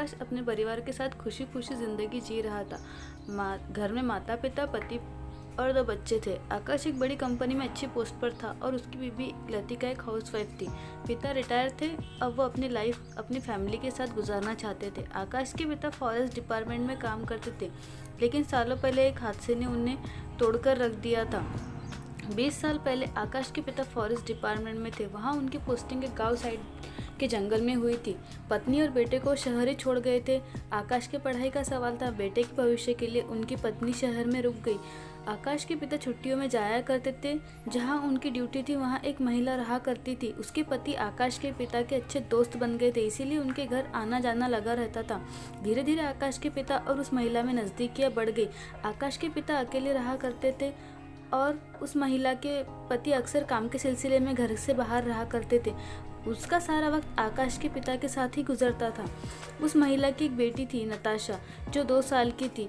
आकाश अपने परिवार के साथ खुशी खुशी ज़िंदगी जी रहा था। घर में माता पिता, पति और 2 बच्चे थे। आकाश एक बड़ी कंपनी में अच्छी पोस्ट पर था और उसकी बीवी लतिका एक हाउसवाइफ थी। पिता रिटायर थे। अब वो अपनी लाइफ अपनी फैमिली के साथ गुजारना चाहते थे। आकाश के पिता फॉरेस्ट डिपार्टमेंट में काम करते थे, लेकिन सालों पहले एक हादसे ने उन्हें तोड़कर रख दिया था। 20 साल पहले आकाश के पिता फॉरेस्ट डिपार्टमेंट में थे। वहाँ उनकी पोस्टिंग एक गांव साइड के जंगल में हुई थी। पत्नी और बेटे को शहर ही छोड़ गए थे। आकाश के पढ़ाई का सवाल था। बेटे के भविष्य के लिए उनकी पत्नी शहर में रुक गई। आकाश के पिता छुट्टियों में जाया करते थे। जहाँ उनकी ड्यूटी थी वहाँ एक महिला रहा करती थी। उसके पति आकाश के पिता के अच्छे दोस्त बन गए थे, इसीलिए उनके घर आना जाना लगा रहता था। धीरे धीरे आकाश के पिता और उस महिला में नज़दीकियाँ बढ़ गई। आकाश के पिता अकेले रहा करते थे और उस महिला के पति अक्सर काम के सिलसिले में घर से बाहर रहा करते थे। उसका सारा वक्त आकाश के पिता के साथ ही गुजरता था। उस महिला की एक बेटी थी, नताशा, जो 2 साल की थी।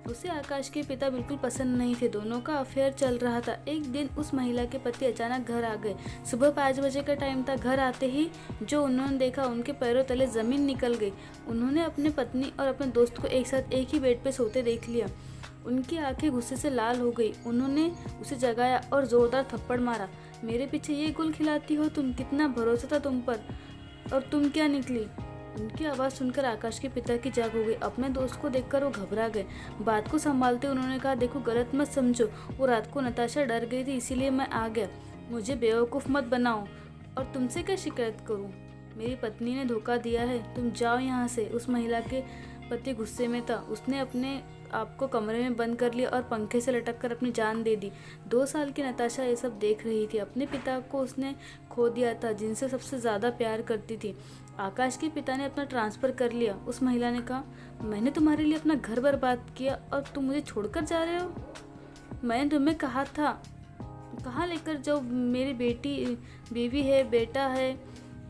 उसे आकाश के पिता बिल्कुल पसंद नहीं थे। दोनों का अफेयर चल रहा था। एक दिन उस महिला के पति अचानक घर आ गए। सुबह 5 बजे का टाइम था। घर आते ही जो उन्होंने देखा, उनके पैरों तले ज़मीन निकल गई। उन्होंने अपने पत्नी और अपने दोस्त को एक साथ एक ही बेड पे सोते देख लिया। उनकी आंखें गुस्से से लाल हो गई। उन्होंने उसे जगाया और ज़ोरदार थप्पड़ मारा। मेरे पीछे ये गुल खिलाती हो तुम? कितना भरोसा था तुम पर, और तुम क्या निकली? उनकी आवाज़ सुनकर आकाश के पिता की जाग हो गई। अपने दोस्त को देखकर वो घबरा गए। बात को संभालते उन्होंने कहा, देखो गलत मत समझो, वो रात को नताशा डर गई थी, इसीलिए मैं आ गया। मुझे बेवकूफ़ मत बनाओ, और तुमसे क्या शिकायत करूं? मेरी पत्नी ने धोखा दिया है, तुम जाओ यहाँ से। उस महिला के पति गुस्से में था। उसने अपने आपको कमरे में बंद कर लिया और पंखे से लटक कर अपनी जान दे दी। 2 साल की नताशा ये सब देख रही थी। अपने पिता को उसने खो दिया था, जिनसे सबसे ज़्यादा प्यार करती थी। आकाश के पिता ने अपना ट्रांसफ़र कर लिया। उस महिला ने कहा, मैंने तुम्हारे लिए अपना घर बर्बाद किया और तुम मुझे छोड़कर जा रहे हो? मैंने तुम्हें कहा था, कहाँ लेकर जाओ? मेरी बीवी है, बेटा है।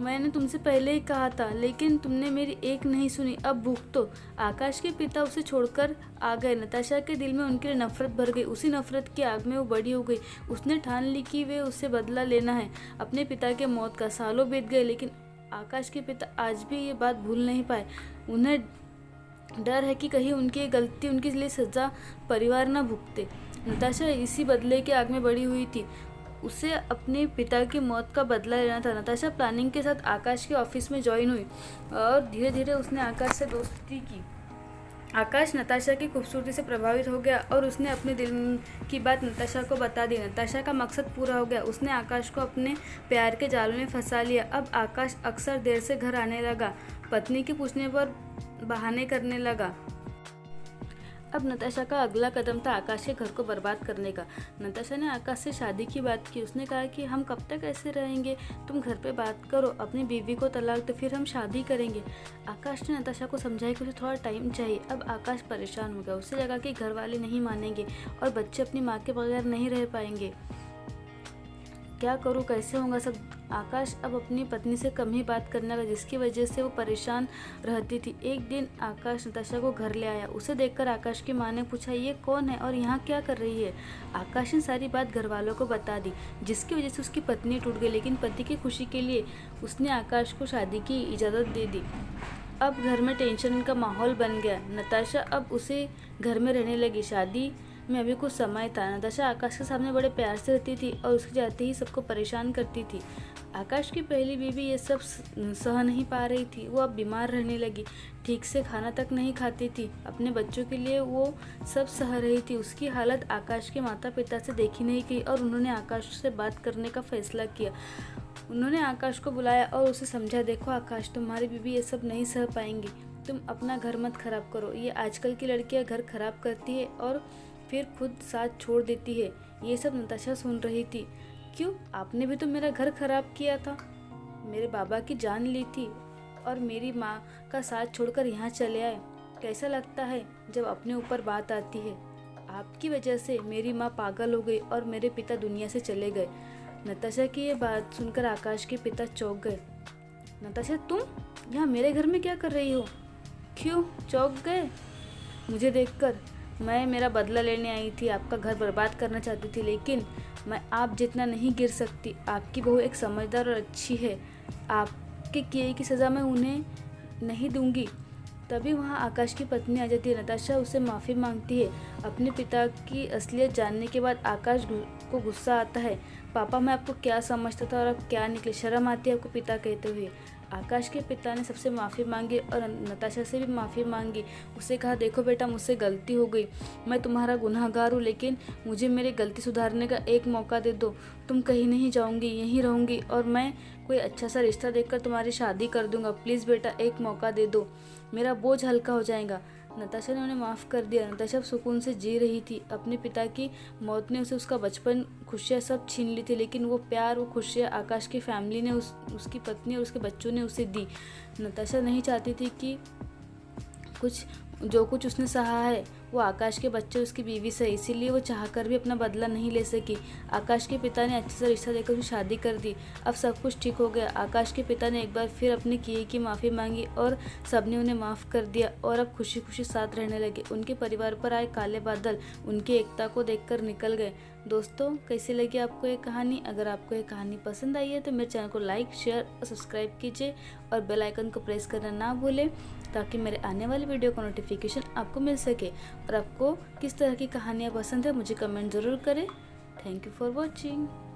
मैंने तुमसे पहले ही कहा था, लेकिन तुमने मेरी एक नहीं सुनी। अब भुगतो। आकाश के पिता उसे छोड़कर आ गए। नताशा के दिल में उनके लिए नफरत भर गई। उसी नफरत की आग में वो बड़ी हो गई। उसने ठान ली कि वे उससे बदला लेना है अपने पिता के मौत का। सालों बीत गए, लेकिन आकाश के पिता आज भी ये बात भूल नहीं पाए। उन्हें डर है कि कहीं उनकी गलती, उनके लिए सज़ा परिवार न भुगते। नताशा इसी बदले की आग में बड़ी हुई थी। उसे अपने पिता की मौत का बदला लेना था। नताशा प्लानिंग के साथ आकाश के ऑफिस में ज्वाइन हुई और धीरे धीरे उसने आकाश से दोस्ती की। आकाश नताशा की खूबसूरती से प्रभावित हो गया और उसने अपने दिल की बात नताशा को बता दी। नताशा का मकसद पूरा हो गया। उसने आकाश को अपने प्यार के जाल में फंसा लिया। अब आकाश अक्सर देर से घर आने लगा। पत्नी के पूछने पर बहाने करने लगा। अब नताशा का अगला कदम था आकाश के घर को बर्बाद करने का। नताशा ने आकाश से शादी की बात की। उसने कहा कि हम कब तक ऐसे रहेंगे, तुम घर पे बात करो, अपनी बीवी को तलाक दो, फिर हम शादी करेंगे। आकाश ने नताशा को समझाया कि उसे थोड़ा टाइम चाहिए। अब आकाश परेशान हो गया। उसे लगा कि घर वाले नहीं मानेंगे और बच्चे अपनी माँ के बगैर नहीं रह पाएंगे। क्या करूँ, कैसे होगा सब? आकाश अब अपनी पत्नी से कम ही बात करने लगा, जिसकी वजह से वो परेशान रहती थी। एक दिन आकाश नताशा को घर ले आया। उसे देखकर आकाश की माँ ने पूछा, ये कौन है और यहाँ क्या कर रही है? आकाश ने सारी बात घर वालों को बता दी, जिसकी वजह से उसकी पत्नी टूट गई। लेकिन पति की खुशी के लिए उसने आकाश को शादी की इजाज़त दे दी। अब घर में टेंशन का माहौल बन गया। नताशा अब उसे घर में रहने लगी। शादी में अभी कुछ समय था। नताशा आकाश के सामने बड़े प्यार से रहती थी और उसके जाते ही सबको परेशान करती थी। आकाश की पहली बीवी ये सब सह नहीं पा रही थी। वो अब बीमार रहने लगी, ठीक से खाना तक नहीं खाती थी। अपने बच्चों के लिए वो सब सह रही थी। उसकी हालत आकाश के माता पिता से देखी नहीं गई और उन्होंने आकाश से बात करने का फैसला किया। उन्होंने आकाश को बुलाया और उसे समझा, देखो आकाश, तुम्हारी बीवी ये सब नहीं सह पाएंगी। तुम अपना घर मत खराब करो। ये आजकल की लड़कियां घर खराब करती है और फिर खुद साथ छोड़ देती है। ये सब नताशा सुन रही थी। क्यों? आपने भी तो मेरा घर खराब किया था, मेरे बाबा की जान ली थी और मेरी माँ का साथ छोड़कर यहाँ चले आए। कैसा लगता है जब अपने ऊपर बात आती है? आपकी वजह से मेरी माँ पागल हो गई और मेरे पिता दुनिया से चले गए। नताशा की ये बात सुनकर आकाश के पिता चौंक गए। नताशा, तुम यहाँ मेरे घर में क्या कर रही हो? क्यों चौंक गए मुझे देखकर? मैं मेरा बदला लेने आई थी, आपका घर बर्बाद करना चाहती थी, लेकिन मैं आप जितना नहीं गिर सकती। आपकी बहू एक समझदार और अच्छी है। आपके किए की सज़ा मैं उन्हें नहीं दूंगी। तभी वहाँ आकाश की पत्नी आ जाती है। नताशा उससे माफ़ी मांगती है। अपने पिता की असलियत जानने के बाद आकाश को गुस्सा आता है। पापा, मैं आपको क्या समझता था और अब क्या निकले, शर्म आती है आपको पिता कहते हुए। आकाश के पिता ने सबसे माफ़ी मांगी और नताशा से भी माफ़ी मांगी। उसे कहा, देखो बेटा, मुझसे गलती हो गई, मैं तुम्हारा गुनहगार हूँ, लेकिन मुझे मेरी गलती सुधारने का एक मौका दे दो। तुम कहीं नहीं जाऊँगी, यहीं रहूँगी और मैं कोई अच्छा सा रिश्ता देखकर तुम्हारी शादी कर दूंगा। प्लीज़ बेटा, एक मौका दे दो, मेरा बोझ हल्का हो जाएगा। नताशा ने उन्हें माफ़ कर दिया। नताशा अब सुकून से जी रही थी। अपने पिता की मौत ने उसे उसका बचपन, खुशियाँ सब छीन ली थी, लेकिन वो प्यार, वो खुशियाँ आकाश की फैमिली ने उसकी पत्नी और उसके बच्चों ने उसे दी। नताशा नहीं चाहती थी कि जो कुछ उसने सहा है वो आकाश के बच्चे, उसकी बीवी से, इसीलिए वो चाहकर भी अपना बदला नहीं ले सकी। आकाश के पिता ने अच्छे से रिश्ता देकर उसकी शादी कर दी। अब सब कुछ ठीक हो गया। आकाश के पिता ने एक बार फिर अपने किए की माफ़ी मांगी और सबने उन्हें माफ़ कर दिया और अब खुशी खुशी साथ रहने लगे। उनके परिवार पर आए काले बादल उनकी एकता को देखकर निकल गए। दोस्तों, कैसी लगी आपको ये कहानी? अगर आपको ये कहानी पसंद आई है तो मेरे चैनल को लाइक, शेयर और सब्सक्राइब कीजिए और बेल आइकन को प्रेस करना ना भूलें, ताकि मेरे आने वाले वीडियो का नोटिफिकेशन आपको मिल सके। और आपको किस तरह की कहानियाँ पसंद है मुझे कमेंट ज़रूर करें। Thank you for watching.